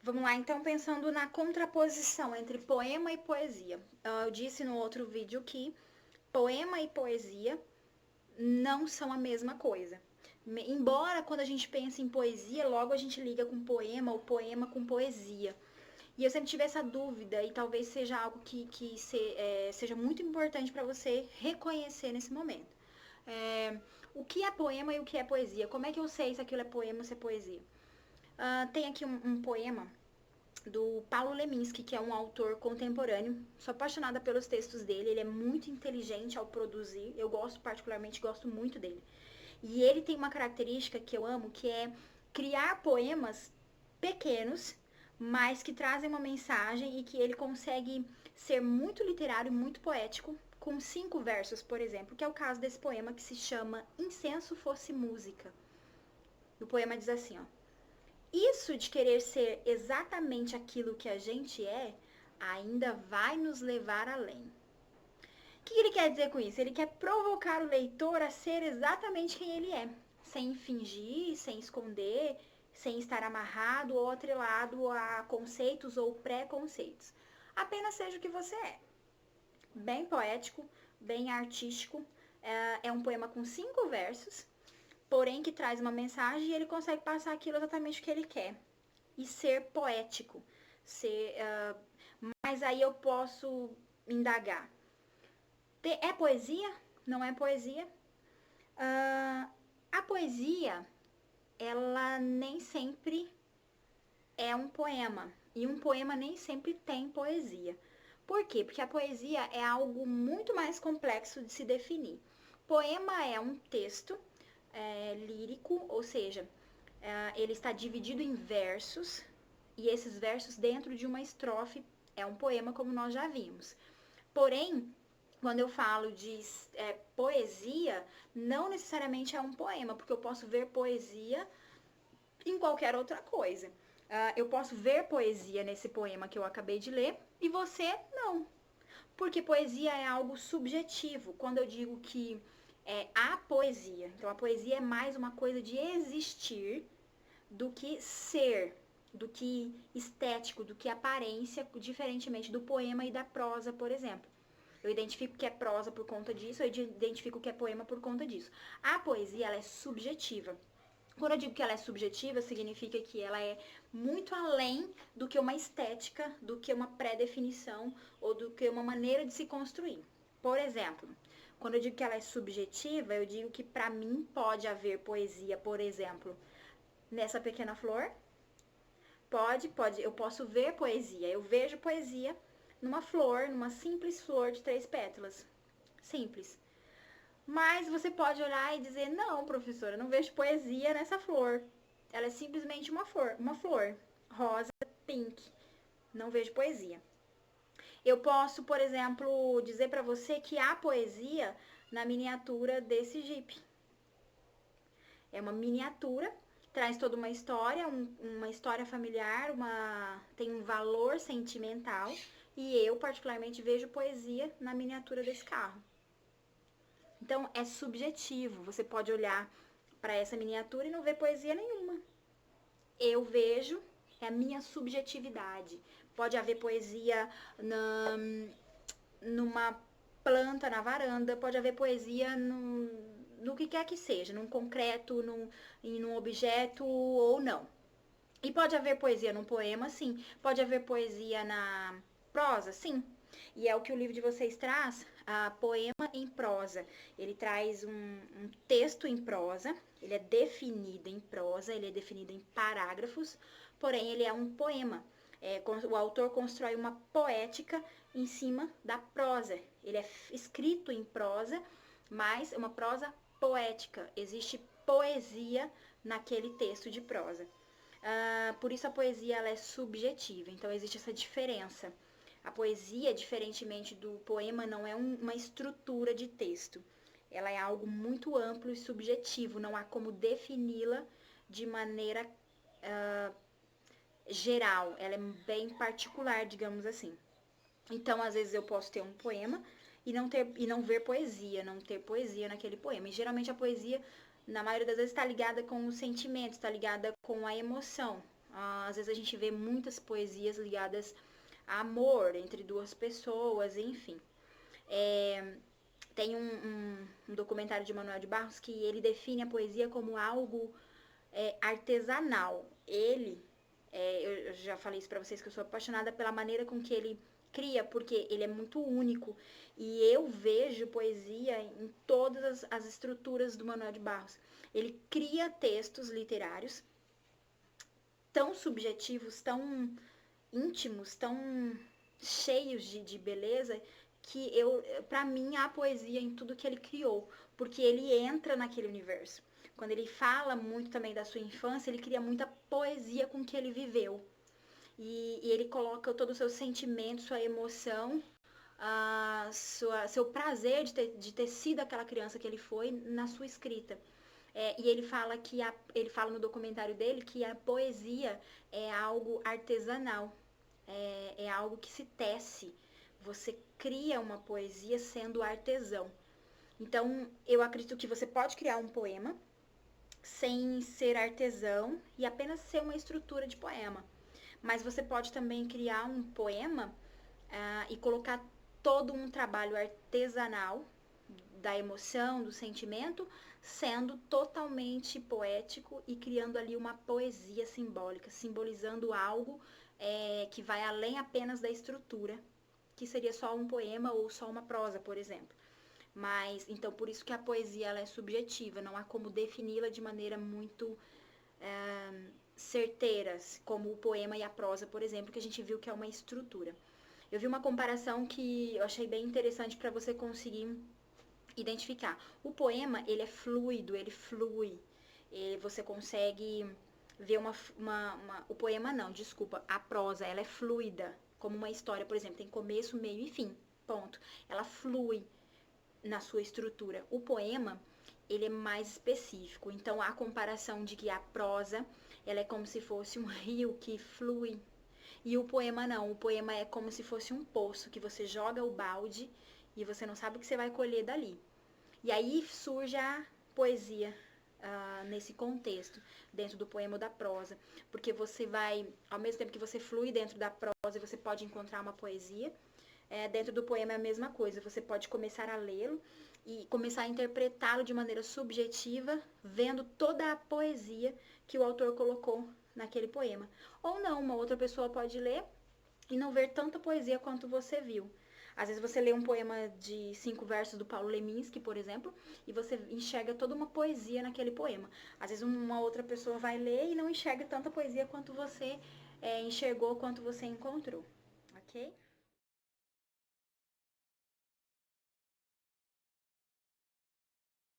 Vamos lá, então, pensando na contraposição entre poema e poesia. Eu disse no outro vídeo que poema e poesia não são a mesma coisa. Embora quando a gente pensa em poesia, logo a gente liga com poema ou poema com poesia. E eu sempre tive essa dúvida e talvez seja algo que seja muito importante para você reconhecer nesse momento. É, o que é poema e o que é poesia? Como é que eu sei se aquilo é poema ou se é poesia? Tem aqui um poema do Paulo Leminski, que é um autor contemporâneo. Sou apaixonada pelos textos dele, ele é muito inteligente ao produzir. Eu particularmente, gosto muito dele. E ele tem uma característica que eu amo, que é criar poemas pequenos, mas que trazem uma mensagem e que ele consegue ser muito literário, muito poético, com 5 versos, por exemplo, que é o caso desse poema que se chama Incenso Fosse Música. O poema diz assim, ó: isso de querer ser exatamente aquilo que a gente é, ainda vai nos levar além. O que ele quer dizer com isso? Ele quer provocar o leitor a ser exatamente quem ele é, sem fingir, sem esconder, sem estar amarrado ou atrelado a conceitos ou preconceitos. Apenas seja o que você é. Bem poético, bem artístico. É um poema com 5 versos, porém que traz uma mensagem e ele consegue passar aquilo exatamente o que ele quer. E ser poético. Mas aí eu posso indagar. É poesia? Não é poesia? A poesia, ela nem sempre é um poema. E um poema nem sempre tem poesia. Por quê? Porque a poesia é algo muito mais complexo de se definir. Poema é um texto lírico, ou seja, ele está dividido em versos, e esses versos dentro de uma estrofe é um poema, como nós já vimos. Porém, quando eu falo de poesia, não necessariamente é um poema, porque eu posso ver poesia em qualquer outra coisa. Eu posso ver poesia nesse poema que eu acabei de ler e você não. Porque poesia é algo subjetivo. Quando eu digo que a poesia, então a poesia é mais uma coisa de existir do que ser, do que estético, do que aparência, diferentemente do poema e da prosa, por exemplo. Eu identifico que é prosa por conta disso, eu identifico que é poema por conta disso. A poesia, ela é subjetiva. Quando eu digo que ela é subjetiva, significa que ela é muito além do que uma estética, do que uma pré-definição ou do que uma maneira de se construir. Por exemplo, quando eu digo que ela é subjetiva, eu digo que para mim pode haver poesia, por exemplo, nessa pequena flor. Pode, eu posso ver poesia. Eu vejo poesia numa flor, numa simples flor de 3 pétalas. Simples. Mas você pode olhar e dizer: não, professora, eu não vejo poesia nessa flor. Ela é simplesmente uma flor rosa, pink. Não vejo poesia. Eu posso, por exemplo, dizer para você que há poesia na miniatura desse Jeep. É uma miniatura, traz toda uma história, uma história familiar, tem um valor sentimental. E eu, particularmente, vejo poesia na miniatura desse carro. Então, é subjetivo. Você pode olhar para essa miniatura e não ver poesia nenhuma. Eu vejo, é a minha subjetividade. Pode haver poesia numa planta na varanda, pode haver poesia no que quer que seja, num concreto, num objeto ou não. E pode haver poesia num poema, sim. Pode haver poesia na prosa, sim. E é o que o livro de vocês traz, a poema em prosa. Ele traz um texto em prosa, ele é definido em prosa, ele é definido em parágrafos, porém ele é um poema. O autor constrói uma poética em cima da prosa. Ele é escrito em prosa, mas é uma prosa poética. Existe poesia naquele texto de prosa. Por isso a poesia ela é subjetiva, então existe essa diferença. A poesia, diferentemente do poema, não é uma estrutura de texto. Ela é algo muito amplo e subjetivo, não há como defini-la de maneira geral. Ela é bem particular, digamos assim. Então, às vezes eu posso ter um poema e não ver poesia, não ter poesia naquele poema. E geralmente a poesia, na maioria das vezes, está ligada com o sentimento, está ligada com a emoção. Às vezes a gente vê muitas poesias ligadas a amor entre duas pessoas, enfim. Tem um documentário de Manuel de Barros que ele define a poesia como algo artesanal. Eu já falei isso pra vocês que eu sou apaixonada pela maneira com que ele cria, porque ele é muito único. E eu vejo poesia em todas as estruturas do Manuel de Barros. Ele cria textos literários tão subjetivos, tão íntimos, tão cheios de beleza, que para mim há poesia em tudo que ele criou, porque ele entra naquele universo. Quando ele fala muito também da sua infância, ele cria muita poesia com que ele viveu. E ele coloca todo o seu sentimento, sua emoção, seu prazer de ter sido aquela criança que ele foi na sua escrita. E ele fala no documentário dele que a poesia é algo artesanal, é algo que se tece. Você cria uma poesia sendo artesão. Então, eu acredito que você pode criar um poema sem ser artesão e apenas ser uma estrutura de poema. Mas você pode também criar um poema e colocar todo um trabalho artesanal da emoção, do sentimento, sendo totalmente poético e criando ali uma poesia simbólica, simbolizando algo que vai além apenas da estrutura, que seria só um poema ou só uma prosa, por exemplo. Mas, então, por isso que a poesia ela é subjetiva, não há como defini-la de maneira muito certeira, como o poema e a prosa, por exemplo, que a gente viu que é uma estrutura. Eu vi uma comparação que eu achei bem interessante para você conseguir identificar. O poema, ele é fluido, ele flui. Você consegue ver o poema não, desculpa, a prosa, ela é fluida, como uma história, por exemplo, tem começo, meio e fim, ponto. Ela flui na sua estrutura. O poema, ele é mais específico. Então, a comparação de que a prosa, ela é como se fosse um rio que flui. E o poema não. O poema é como se fosse um poço que você joga o balde e você não sabe o que você vai colher dali. E aí surge a poesia nesse contexto, dentro do poema ou da prosa. Porque você vai, ao mesmo tempo que você flui dentro da prosa, você pode encontrar uma poesia. Dentro do poema é a mesma coisa. Você pode começar a lê-lo e começar a interpretá-lo de maneira subjetiva, vendo toda a poesia que o autor colocou naquele poema. Ou não, uma outra pessoa pode ler e não ver tanta poesia quanto você viu. Às vezes você lê um poema de 5 versos do Paulo Leminski, por exemplo, e você enxerga toda uma poesia naquele poema. Às vezes uma outra pessoa vai ler e não enxerga tanta poesia quanto você enxergou, quanto você encontrou. Ok?